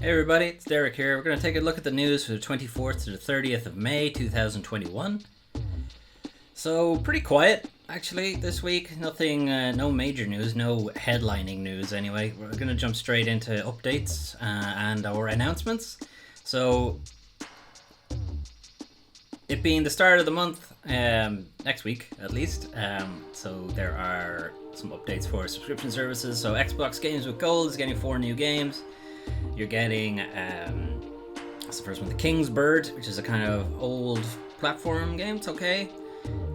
Hey everybody, it's Derek here. We're going to take a look at the news for the 24th to the 30th of May 2021. So, pretty quiet actually this week. Nothing, no major news, no headlining news anyway. We're going to jump straight into updates and our announcements. So, it being the start of the month, next week at least, so there are some updates for subscription services. So, Xbox Games with Gold is getting 4 new games. You're getting, what's the first one? The King's Bird, which is a kind of old platform game. It's okay.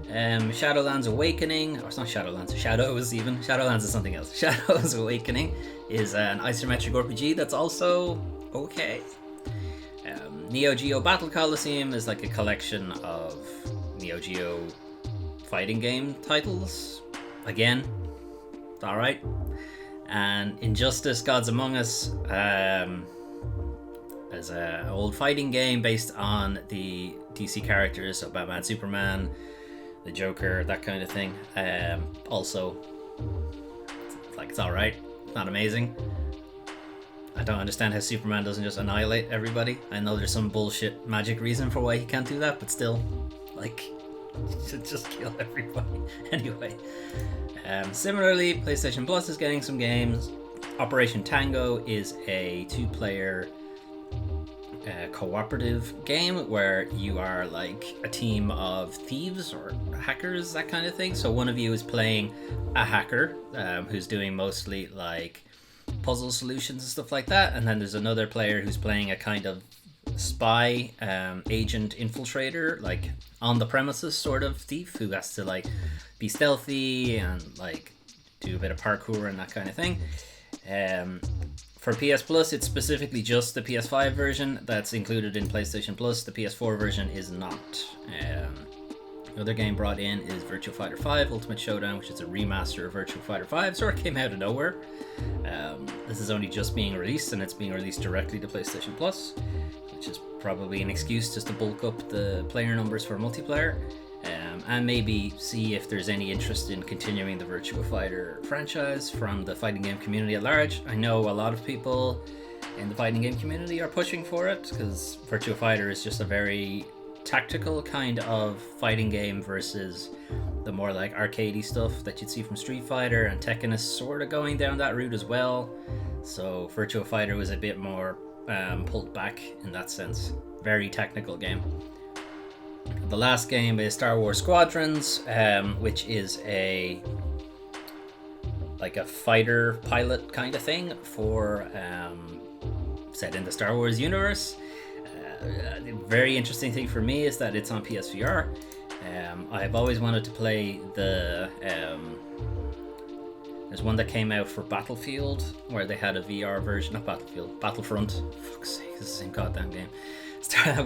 Shadowlands Awakening, or it's not Shadowlands, Shadows even. Shadowlands is something else. Shadows Awakening is an isometric RPG that's also okay. Neo Geo Battle Coliseum is like a collection of Neo Geo fighting game titles. Again, it's alright. And Injustice Gods Among Us is an old fighting game based on the DC characters, so Batman, Superman, the Joker, that kind of thing. Also, it's alright, not amazing. I don't understand how Superman doesn't just annihilate everybody. I know there's some bullshit magic reason for why he can't do that, but still, he should just kill everybody. Anyway. Similarly, PlayStation Plus is getting some games. Operation Tango is a 2-player cooperative game where you are like a team of thieves or hackers, that kind of thing. So one of you is playing a hacker who's doing mostly like puzzle solutions and stuff like that, and then there's another player who's playing a kind of spy agent infiltrator, like on the premises sort of thief who has to like be stealthy and like do a bit of parkour and that kind of thing. For PS Plus, it's specifically just the PS5 version that's included in PlayStation Plus. The PS4 version is not. The other game brought in is Virtua Fighter 5 Ultimate Showdown, which is a remaster of Virtua Fighter 5. Sort of came out of nowhere. This is only just being released, and it's being released directly to PlayStation Plus, which is probably an excuse just to bulk up the player numbers for multiplayer, and maybe see if there's any interest in continuing the Virtua Fighter franchise from the fighting game community at large. I know a lot of people in the fighting game community are pushing for it, because Virtua Fighter is just a very tactical kind of fighting game versus the more like arcadey stuff that you'd see from Street Fighter, and Tekken is sort of going down that route as well. So Virtua Fighter was a bit more pulled back in that sense. Very technical game. The last game is Star Wars Squadrons, which is a fighter pilot kind of thing for set in the Star Wars universe. The very interesting thing for me is that it's on PSVR. I've always wanted to play the there's one that came out for Battlefield where they had a VR version. Not Battlefield, Battlefront. Fuck's sake, it's the same goddamn game.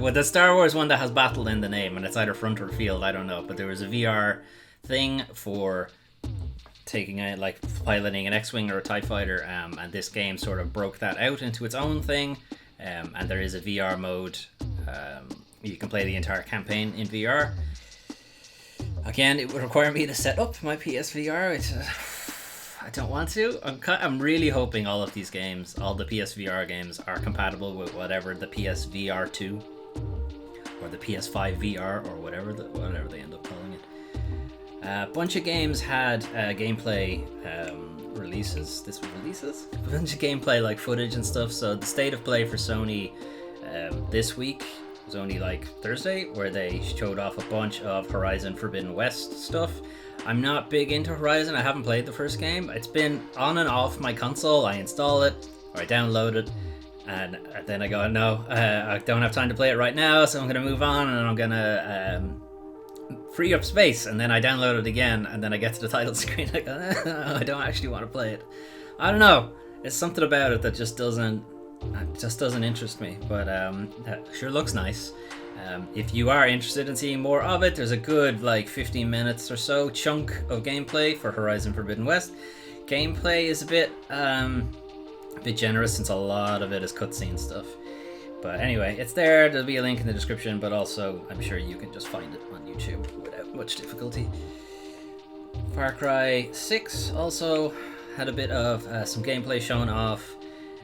With the Star Wars one that has battle in the name, and it's either front or field, I don't know. But there was a VR thing for taking out, like, piloting an X-Wing or a TIE Fighter, and this game sort of broke that out into its own thing. And there is a VR mode. You can play the entire campaign in VR. Again, it would require me to set up my PSVR, which I don't want to. I'm really hoping all of these games, all the PSVR games, are compatible with whatever the PSVR 2 or the PS5 VR or whatever they end up calling it. A bunch of games had gameplay releases. This was releases? A bunch of gameplay like footage and stuff. So the state of play for Sony this week was only like Thursday, where they showed off a bunch of Horizon Forbidden West stuff. I'm not big into Horizon. I haven't played the first game. It's been on and off my console. I install it or I download it, and then I go, no, I don't have time to play it right now, so I'm going to move on, and I'm going to free up space, and then I download it again, and then I get to the title screen, I go, I don't actually want to play it. I don't know. It's something about it that just doesn't interest me, but that sure looks nice. If you are interested in seeing more of it, there's a good 15 minutes or so chunk of gameplay for Horizon Forbidden West. Gameplay is a bit generous since a lot of it is cutscene stuff. But anyway, it's there. There'll be a link in the description, but also I'm sure you can just find it on YouTube without much difficulty. Far Cry 6 also had a bit of some gameplay shown off.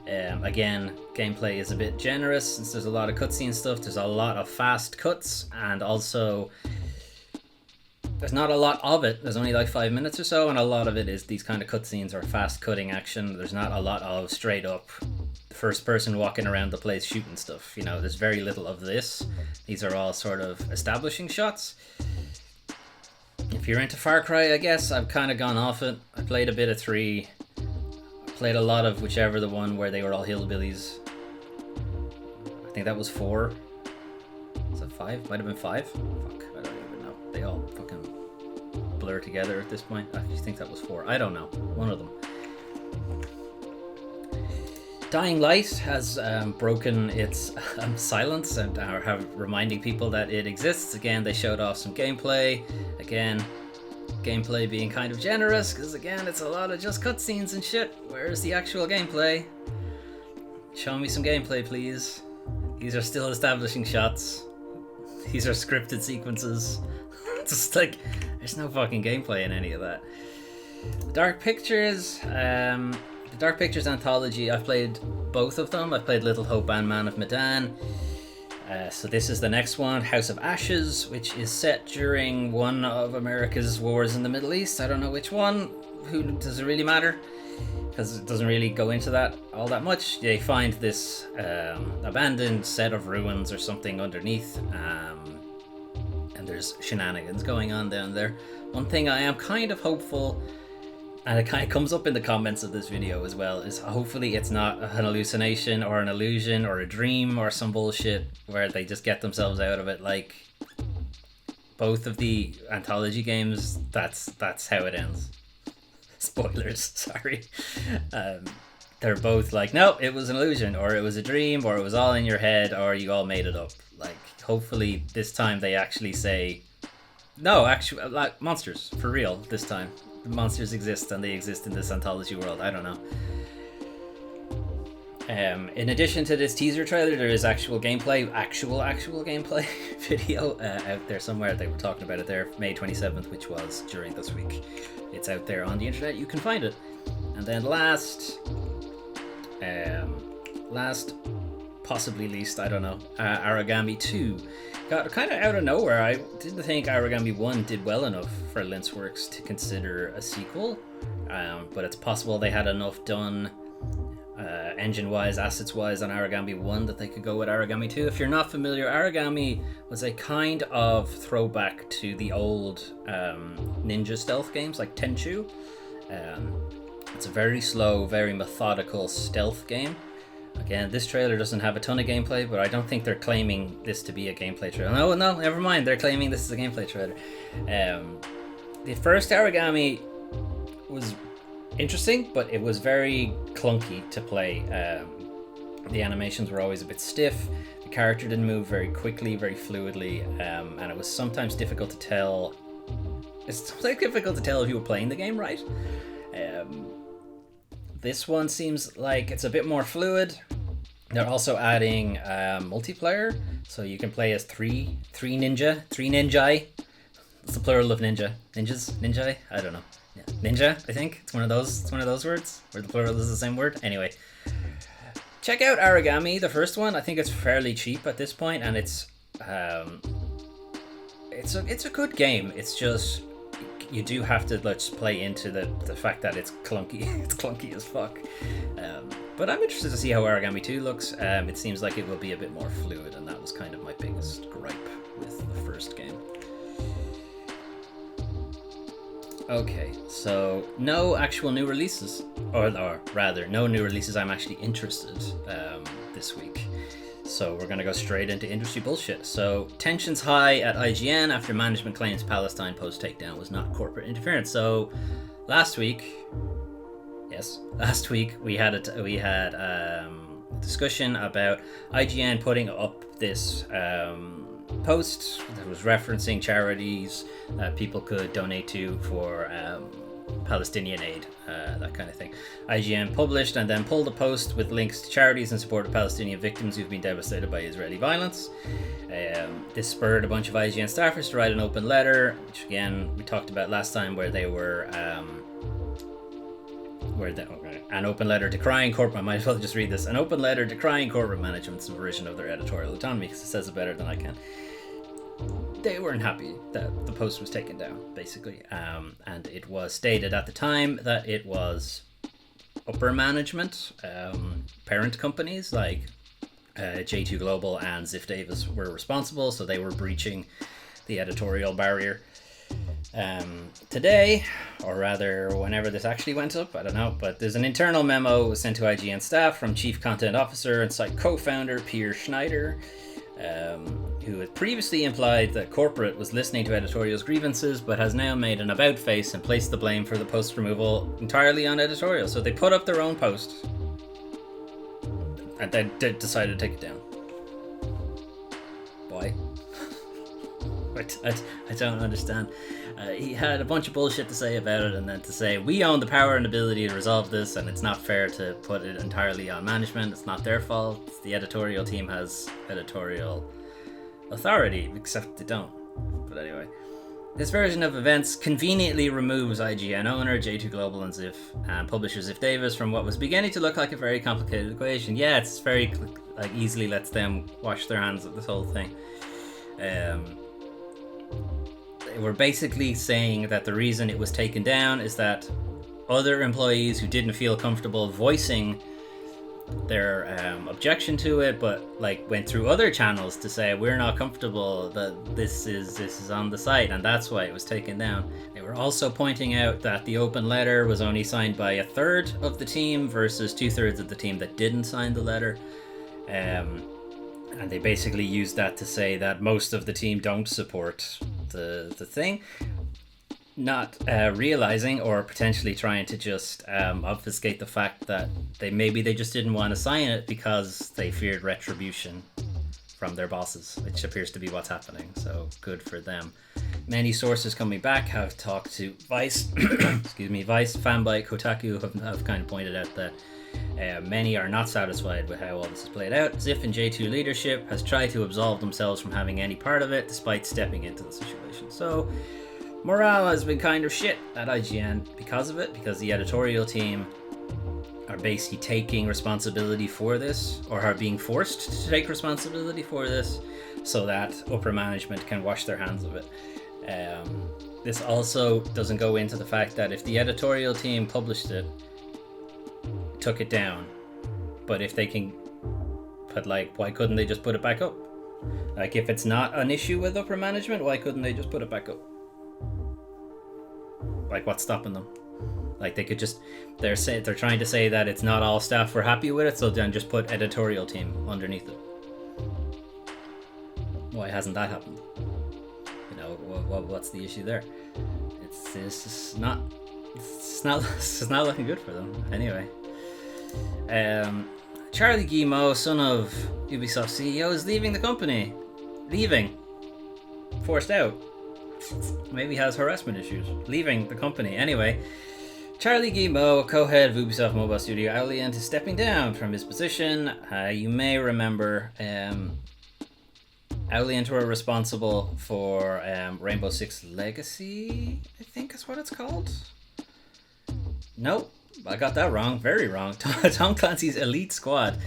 Again, gameplay is a bit generous since there's a lot of cutscene stuff. There's a lot of fast cuts, and also there's not a lot of it. There's only like 5 minutes or so, and a lot of it is these kind of cutscenes or fast cutting action. There's not a lot of straight up first person walking around the place shooting stuff. You know, there's very little of this. These are all sort of establishing shots. If you're into Far Cry, I guess I've kind of gone off it. I played a bit of 3. Played a lot of whichever the one where they were all hillbillies. I think that was 4. Was it 5? Might have been 5. Fuck, I don't even know. They all fucking blur together at this point. I actually think that was 4. I don't know. One of them. Dying Light has broken its silence and are reminding people that it exists. Again, they showed off some gameplay. Again, gameplay being kind of generous, because again, it's a lot of just cutscenes and shit. Where's the actual gameplay? Show me some gameplay, please. These are still establishing shots. These are scripted sequences. It's just like, there's no fucking gameplay in any of that. Dark Pictures, the Dark Pictures anthology, I've played both of them. I've played Little Hope and Man of Medan. So this is the next one, House of Ashes, which is set during one of America's wars in the Middle East. I don't know which one. Does it really matter? Because it doesn't really go into that all that much. They find this abandoned set of ruins or something underneath, and there's shenanigans going on down there. One thing I am kind of hopeful, and it kind of comes up in the comments of this video as well, is hopefully it's not an hallucination or an illusion or a dream or some bullshit where they just get themselves out of it. Like both of the anthology games, that's how it ends. Spoilers, sorry. They're both like, no, it was an illusion, or it was a dream, or it was all in your head, or you all made it up. Like, hopefully this time they actually say, no, actually, like, monsters, for real, this time. The monsters exist, and they exist in this anthology world. I don't know. In addition to this teaser trailer, there is actual gameplay, actual gameplay video out there somewhere. They were talking about it there, May 27th, which was during this week. It's out there on the internet. You can find it. And then last, possibly least, I don't know, Aragami 2 got kind of out of nowhere. I didn't think Aragami 1 did well enough for Linceworks to consider a sequel, but it's possible they had enough done engine-wise, assets-wise on Aragami 1 that they could go with Aragami 2. If you're not familiar, Aragami was a kind of throwback to the old ninja stealth games like Tenchu. It's a very slow, very methodical stealth game. Again, this trailer doesn't have a ton of gameplay, but I don't think they're claiming this to be a gameplay trailer. No, never mind. They're claiming this is a gameplay trailer. The first Aragami was interesting, but it was very clunky to play. The animations were always a bit stiff. The character didn't move very quickly, very fluidly, and it was sometimes difficult to tell. It's sometimes difficult to tell if you were playing the game right. This one seems like it's a bit more fluid. They're also adding multiplayer, so you can play as three ninja. It's the plural of ninja. Ninja? I don't know. Yeah. Ninja, I think. It's one of those words where the plural is the same word. Anyway, check out Aragami, the first one. I think it's fairly cheap at this point, and it's a good game. It's just you do have to play into the fact that it's clunky. It's clunky as fuck. But I'm interested to see how Aragami 2 looks. It seems like it will be a bit more fluid, and that was kind of my biggest gripe with the first game. Okay, so no actual new releases, or rather, no new releases I'm actually interested this week. So we're going to go straight into industry bullshit. So tensions high at IGN after management claims Palestine post takedown was not corporate interference. So last week we had a discussion about IGN putting up this post that was referencing charities that people could donate to for Palestinian aid, that kind of thing. IGN published and then pulled a post with links to charities in support of Palestinian victims who've been devastated by Israeli violence. This spurred a bunch of IGN staffers to write an open letter, which again we talked about last time, where they were An open letter decrying corporate. I might as well just read this. An open letter decrying corporate management's subversion of their editorial autonomy, because it says it better than I can. They weren't happy that the post was taken down, basically, and it was stated at the time that it was upper management, parent companies like J2 Global and Ziff Davis were responsible, so they were breaching the editorial barrier. Today, or rather whenever this actually went up, I don't know, but there's an internal memo sent to IGN staff from Chief Content Officer and site co-founder Pierre Schneider, who had previously implied that corporate was listening to editorial's grievances, but has now made an about face and placed the blame for the post removal entirely on editorial. So they put up their own post and then decided to take it down. Why? I don't understand. He had a bunch of bullshit to say about it, and then to say, we own the power and ability to resolve this, and it's not fair to put it entirely on management. It's not their fault. The editorial team has editorial authority, except they don't. But anyway, this version of events conveniently removes IGN owner J2 Global and Ziff and publisher Ziff Davis from what was beginning to look like a very complicated equation. Yeah, it's very easily lets them wash their hands of this whole thing. They were basically saying that the reason it was taken down is that other employees who didn't feel comfortable voicing their objection to it, but went through other channels to say we're not comfortable that this is on the site, and that's why it was taken down. They were also pointing out that the open letter was only signed by 1/3 of the team versus 2/3 of the team that didn't sign the letter. And they basically used that to say that most of the team don't support the thing, not realizing or potentially trying to just obfuscate the fact that they just didn't want to sign it because they feared retribution from their bosses, which appears to be what's happening. So good for them. Many sources coming back have talked to Vice, Vice, Fanbyte, Kotaku have kind of pointed out that many are not satisfied with how all this is played out. Ziff and J2 leadership has tried to absolve themselves from having any part of it, despite stepping into the situation. So morale has been kind of shit at IGN because of it, because the editorial team are basically taking responsibility for this, or are being forced to take responsibility for this, so that upper management can wash their hands of it. This also doesn't go into the fact that if the editorial team published it, took it down, but if they can, but why couldn't they just put it back up? If it's not an issue with upper management, why couldn't they just put it back up? What's stopping them? They could just, they're trying to say that it's not all staff were happy with it, so then just put editorial team underneath it. Why hasn't that happened? What's the issue there? It's not looking good for them. Anyway, Charlie Guillemot, son of Ubisoft CEO, is leaving the company. Forced out. Maybe has harassment issues. Leaving the company. Anyway, Charlie Guillemot, co-head of Ubisoft Mobile Studio Alliant, is stepping down from his position. You may remember Alliant were responsible for Rainbow Six Legacy, I think is what it's called. Nope, I got that wrong. Very wrong. Tom Clancy's Elite Squad.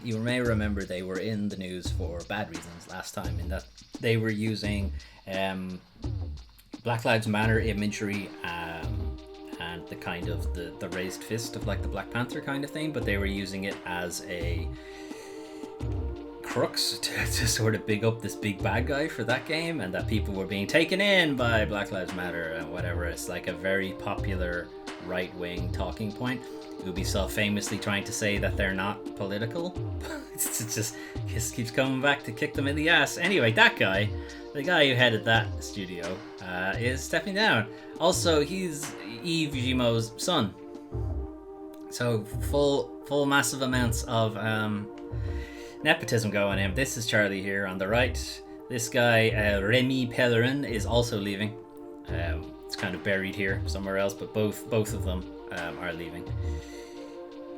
You may remember they were in the news for bad reasons last time, in that they were using Black Lives Matter imagery and the kind of the raised fist of the Black Panther kind of thing, but they were using it as a crux to sort of big up this big bad guy for that game, and that people were being taken in by Black Lives Matter and whatever. It's a very popular right-wing talking point. Ubisoft famously trying to say that they're not political. It just keeps coming back to kick them in the ass. Anyway, that guy, the guy who headed that studio, is stepping down. Also, he's Yves Guillemot's son. So full massive amounts of nepotism going in. This is Charlie here on the right. This guy, Remy Pellerin, is also leaving. It's kind of buried here somewhere else, but both of them are leaving.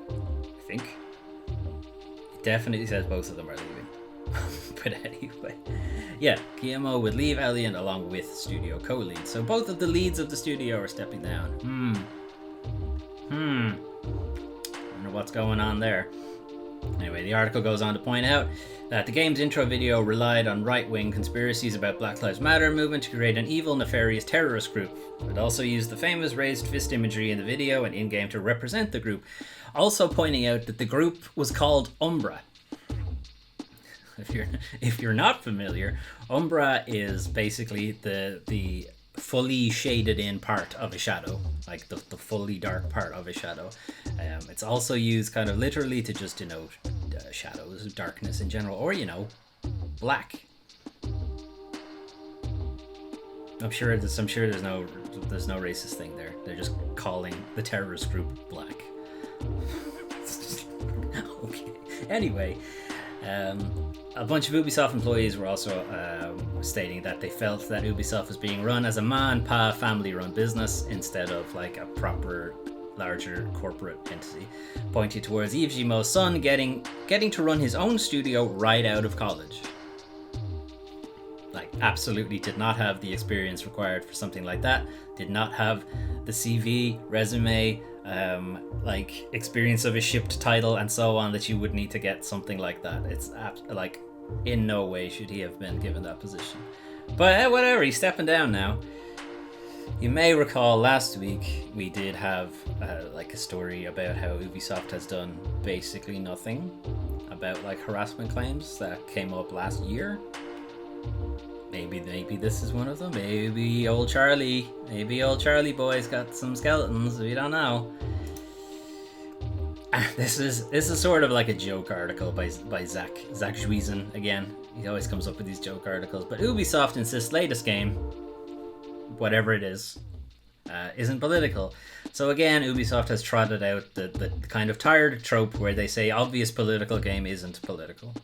I think it definitely says both of them are leaving. But anyway, yeah, Guillemot would leave Alliant along with studio co-leads. So both of the leads of the studio are stepping down. Wonder what's going on there. Anyway, the article goes on to point out that the game's intro video relied on right-wing conspiracies about Black Lives Matter movement to create an evil, nefarious terrorist group. It also used the famous raised fist imagery in the video and in-game to represent the group, also pointing out that the group was called Umbra. If you're not familiar, Umbra is basically the fully shaded in part of a shadow, like the fully dark part of a shadow. It's also used kind of literally to just denote shadows, darkness in general, or black. I'm sure there's no racist thing there. They're just calling the terrorist group black. Okay. Anyway, a bunch of Ubisoft employees were also stating that they felt that Ubisoft was being run as a ma-and-pa family-run business instead of like a proper, larger corporate entity, pointing towards Yves Guillemot's son getting to run his own studio right out of college. Like, absolutely did not have the experience required for something like that. Did not have the CV, resume, like experience of a shipped title and so on that you would need to get something like that. It's like, in no way should he have been given that position. But whatever, he's stepping down now. You may recall last week we did have like a story about how Ubisoft has done basically nothing about like harassment claims that came up last year. Maybe this is one of them. Maybe old Charlie boy's got some skeletons. We don't know. This is sort of like a joke article by Zach Juizen again. He always comes up with these joke articles. But Ubisoft insists latest game, whatever it is, isn't political. So again, Ubisoft has trotted out the kind of tired trope where they say obvious political game isn't political.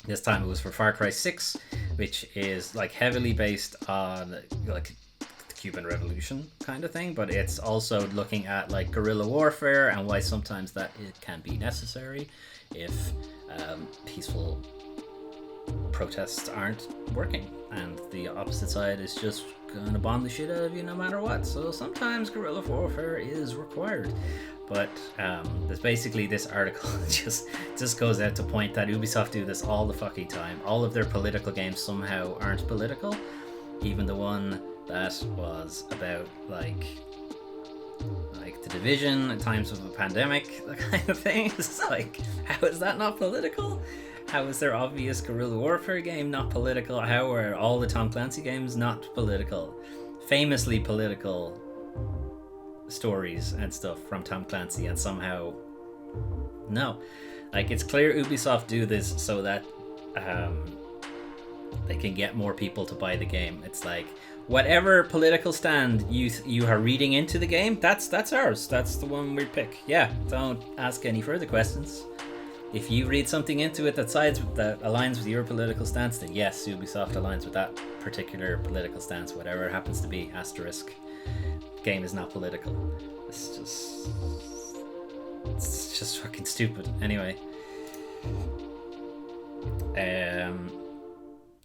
This time it was for Far Cry 6, which is like heavily based on like the Cuban Revolution kind of thing, but it's also looking at like guerrilla warfare and why sometimes that it can be necessary if peaceful protests aren't working and the opposite side is just gonna bomb the shit out of you no matter what. So sometimes guerrilla warfare is required. But there's basically this article just goes out to point that Ubisoft do this all the fucking time. All of their political games somehow aren't political. Even the one that was about like the Division at times of a pandemic, that kind of thing. It's like, how is that not political? How is their obvious guerrilla warfare game not political? How are all the Tom Clancy games not political? Famously political stories and stuff from Tom Clancy, and somehow no. Like, it's clear Ubisoft do this so that they can get more people to buy the game. It's like, whatever political stand you are reading into the game, that's ours. That's the one we pick. Yeah, don't ask any further questions. If you read something into it that aligns with your political stance, then yes, Ubisoft aligns with that particular political stance, whatever it happens to be. Asterisk. Game is not political. It's just fucking stupid. Anyway,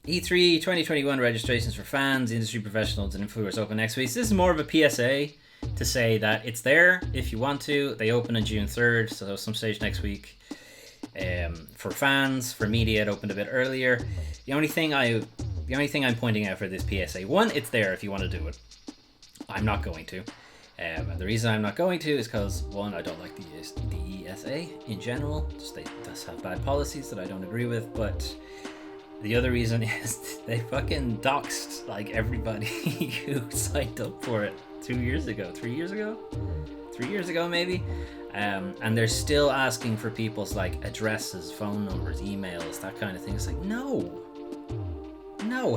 E3 2021 registrations for fans, industry professionals, and influencers open next week. So this is more of a PSA to say that it's there if you want to. They open on June 3rd, so some stage next week. For fans, for media, it opened a bit earlier. The only thing I'm pointing out for this PSA, one, it's there if you want to do it. I'm not going to. And the reason I'm not going to is because, one, I don't like the ESA in general. They just have bad policies that I don't agree with. But the other reason is they fucking doxed like everybody who signed up for it 3 years ago maybe. And they're still asking for people's like addresses, phone numbers, emails, that kind of thing. It's like, no,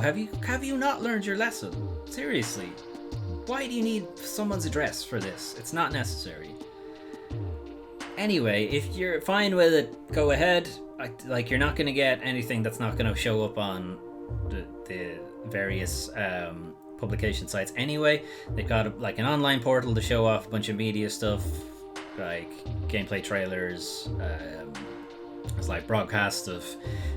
have you not learned your lesson? Seriously. Why do you need someone's address for this? It's not necessary. Anyway, if you're fine with it, go ahead. Like, you're not going to get anything that's not going to show up on the various publication sites anyway. They've got like an online portal to show off a bunch of media stuff, like gameplay trailers, There's like broadcasts of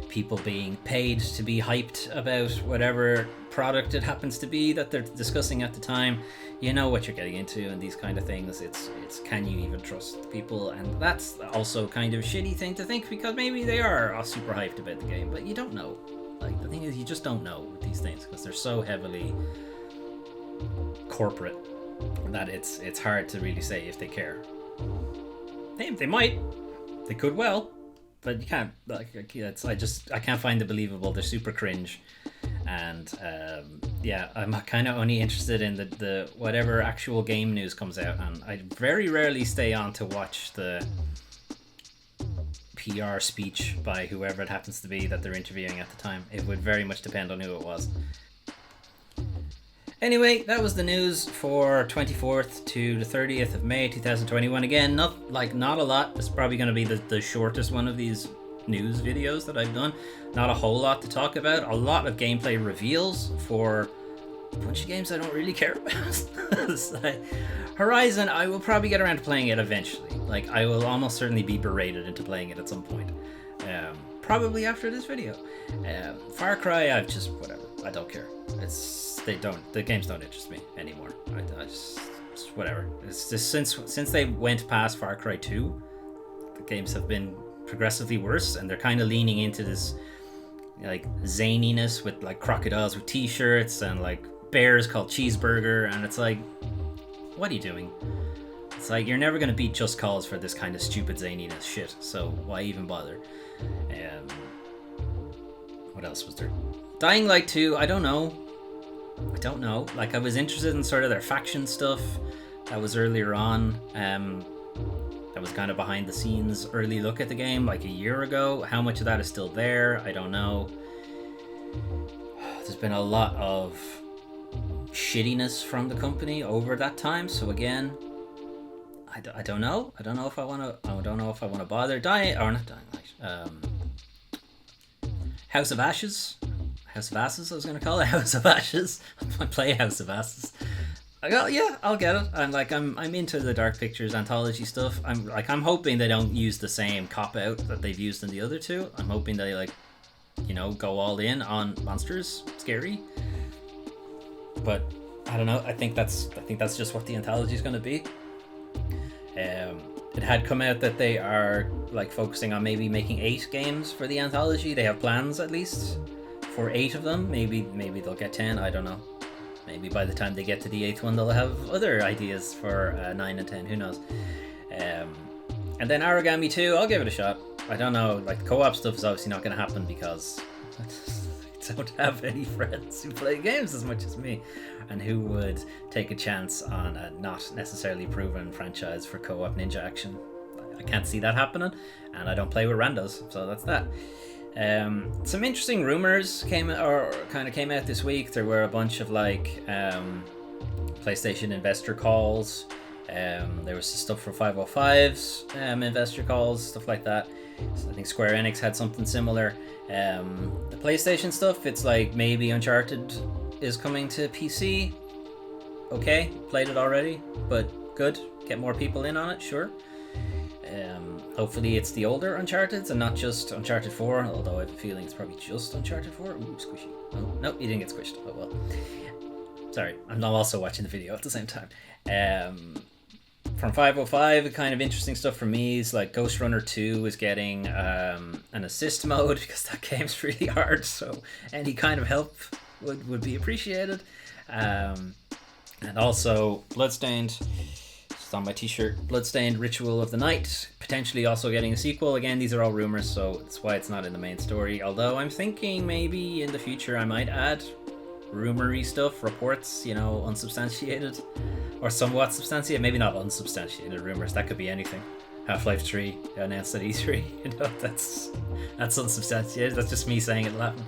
people being paid to be hyped about whatever product it happens to be that they're discussing at the time. You know what you're getting into and these kind of things. It's can you even trust people? And that's also kind of a shitty thing to think, because maybe they are all super hyped about the game, but you don't know. Like, the thing is, you just don't know with these things because they're so heavily corporate that it's hard to really say if they care. They might, they could well, but you can't. Like, I can't find it believable. They're super cringe, and yeah, I'm kind of only interested in the whatever actual game news comes out, and I very rarely stay on to watch the PR speech by whoever it happens to be that they're interviewing at the time. It would very much depend on who it was. Anyway, that was the news for 24th to the 30th of May 2021. Again, not a lot. It's probably going to be the shortest one of these news videos that I've done. Not a whole lot to talk about. A lot of gameplay reveals for a bunch of games I don't really care about. Horizon, I will probably get around to playing it eventually. Like, I will almost certainly be berated into playing it at some point. Probably after this video. Far Cry, I've just, whatever. I don't care. The games don't interest me anymore. I just whatever. It's just since they went past Far Cry 2, the games have been progressively worse, and they're kind of leaning into this like zaniness with like crocodiles with t-shirts and like bears called Cheeseburger, and it's like, what are you doing? It's like, you're never going to beat Just Cause for this kind of stupid zaniness shit, so why even bother? What else was there? Dying Light 2, I don't know. Like, I was interested in sort of their faction stuff that was earlier on. That was kind of behind the scenes early look at the game like a year ago. How much of that is still there, I don't know. There's been a lot of shittiness from the company over that time, so again, I don't know. I don't know if I want to bother. Dying Light. House of Ashes, I was going to call it House of Ashes. I play House of Ashes. I'll get it. I'm into the Dark Pictures anthology stuff. I'm hoping they don't use the same cop out that they've used in the other two. I'm hoping they go all in on monsters, scary. But I don't know. I think that's just what the anthology is going to be. It had come out that they are like focusing on maybe making 8 games for the anthology. They have plans at least for 8 of them. Maybe they'll get 10. I don't know. Maybe by the time they get to the 8th one, they'll have other ideas for 9 and 10. Who knows? And then Aragami 2, I'll give it a shot. I don't know. Like, co-op stuff is obviously not going to happen because I don't have any friends who play games as much as me, and who would take a chance on a not necessarily proven franchise for co-op ninja action. I can't see that happening, and I don't play with randos, so that's that. Some interesting rumors came out this week. There were a bunch of PlayStation investor calls. There was stuff for 505's investor calls, stuff like that. So I think Square Enix had something similar. The PlayStation stuff, it's like maybe Uncharted is coming to PC. Okay, played it already, but good. Get more people in on it, sure. Hopefully it's the older Uncharted and not just Uncharted 4, although I have a feeling it's probably just Uncharted 4. Ooh, squishy. Oh, no, he didn't get squished. Oh well. Sorry, I'm now also watching the video at the same time. From 505, kind of interesting stuff for me is like Ghost Runner 2 is getting an assist mode because that game's really hard, so any kind of help would be appreciated. And also Bloodstained, it's on my t-shirt, Bloodstained Ritual of the Night, potentially also getting a sequel. Again, these are all rumors, so that's why it's not in the main story, although I'm thinking maybe in the future I might add rumory stuff, reports, unsubstantiated or somewhat substantiated, maybe not unsubstantiated rumors, that could be anything. Half-Life 3 announced at E3, that's unsubstantiated, that's just me saying it Latin.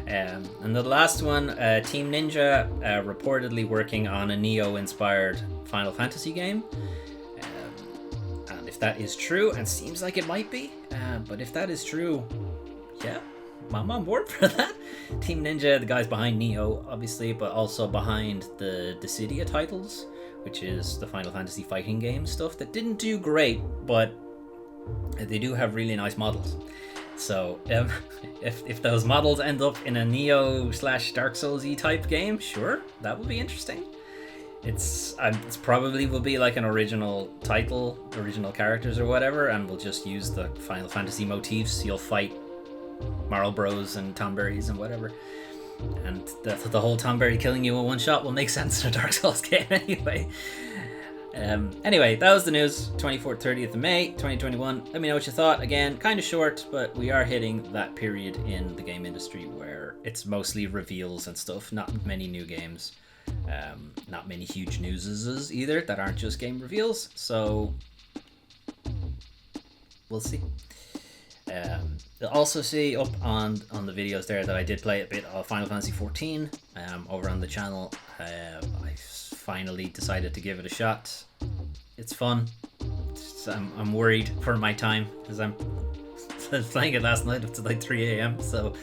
And the last one, Team Ninja reportedly working on a Neo-inspired Final Fantasy game. And if that is true, and seems like it might be, but if that is true, yeah, I'm on board for that. Team Ninja, the guys behind Neo, obviously, but also behind the Dissidia titles, which is the Final Fantasy fighting game stuff that didn't do great, but they do have really nice models. So if those models end up in a Neo/Dark Souls-y type game, sure, that would be interesting. It's probably will be like an original title, original characters or whatever, and we'll just use the Final Fantasy motifs. You'll fight Marl Bros and Tonberries and whatever, and the whole Tonberry killing you in one shot will make sense in a Dark Souls game anyway. Anyway, that was the news. 24th, 30th of May, 2021. Let me know what you thought. Again, kind of short, but we are hitting that period in the game industry where it's mostly reveals and stuff. Not many new games. Not many huge newses either that aren't just game reveals. So we'll see. You'll also see up on the videos there that I did play a bit of Final Fantasy 14 over on the channel. I finally decided to give it a shot. It's fun. I'm worried for my time because I was playing it last night up to like 3 a.m. So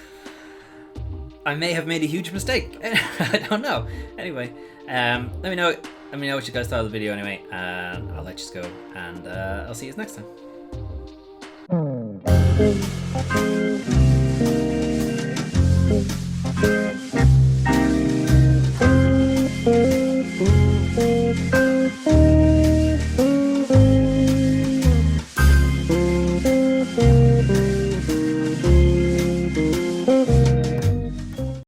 I may have made a huge mistake. I don't know. Anyway, let me know what you guys thought of the video anyway, and I'll let you go, and I'll see you next time.